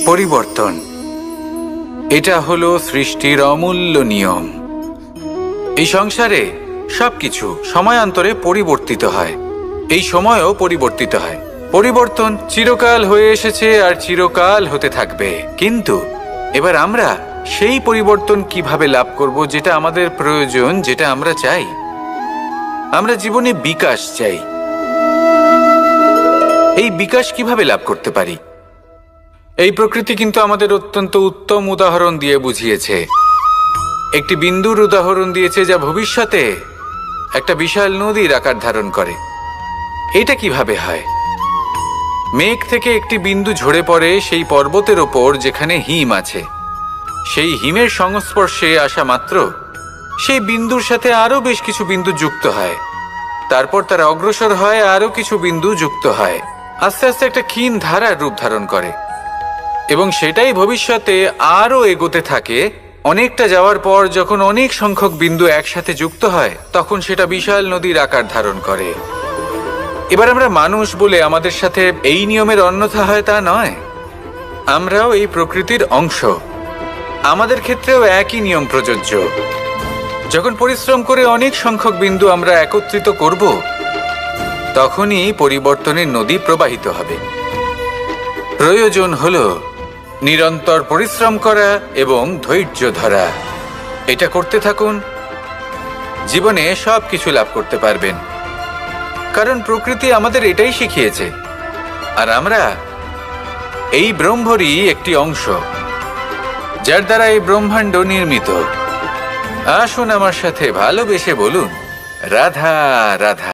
পরিবর্তন এটা হলো সৃষ্টির অমূল্য নিয়ম। এই সংসারে সবকিছু সময়ান্তরে পরিবর্তিত হয়, এই সময়ও পরিবর্তিত হয়। পরিবর্তন চিরকাল হয়ে এসেছে আর চিরকাল হতে থাকবে। কিন্তু এবার আমরা সেই পরিবর্তন কিভাবে লাভ করব যেটা আমাদের প্রয়োজন, যেটা আমরা চাই? আমরা জীবনে বিকাশ চাই। এই বিকাশ কিভাবে লাভ করতে পারি? এই প্রকৃতি কিন্তু আমাদের অত্যন্ত উত্তম উদাহরণ দিয়ে বুঝিয়েছে। একটি বিন্দুর উদাহরণ দিয়েছে যা ভবিষ্যতে একটা বিশাল নদীর আকার ধারণ করে। এটা কিভাবে হয়? মেঘ থেকে একটি বিন্দু ঝরে পড়ে সেই পর্বতের ওপর যেখানে হিম আছে। সেই হিমের সংস্পর্শে আসা মাত্র সেই বিন্দুর সাথে আরো বেশ কিছু বিন্দু যুক্ত হয়। তারপর তারা অগ্রসর হয়, আরো কিছু বিন্দু যুক্ত হয়, আস্তে আস্তে একটা ক্ষীণ ধারার রূপ ধারণ করে এবং সেটাই ভবিষ্যতে আরো এগোতে থাকে। অনেকটা যাওয়ার পর যখন অনেক সংখ্যক বিন্দু একসাথে যুক্ত হয় তখন সেটা বিশাল নদীর আকার ধারণ করে। এবার আমরা মানুষ বলে আমাদের সাথে এই নিয়মের অন্যথা হয় তা নয়। আমরাও এই প্রকৃতির অংশ, আমাদের ক্ষেত্রেও একই নিয়ম প্রযোজ্য। যখন পরিশ্রম করে অনেক সংখ্যক বিন্দু আমরা একত্রিত করব তখনই পরিবর্তনের নদী প্রবাহিত হবে। প্রয়োজন হলো নিরন্তর পরিশ্রম করা এবং ধৈর্য ধরা। এটা করতে থাকুন, জীবনে সব কিছু লাভ করতে পারবেন। কারণ প্রকৃতি আমাদের এটাই শিখিয়েছে, আর আমরা এই ব্রহ্মরই একটি অংশ, যার দ্বারা এই ব্রহ্মাণ্ড নির্মিত। আসুন আমার সাথে ভালোবেসে বলুন, রাধা রাধা।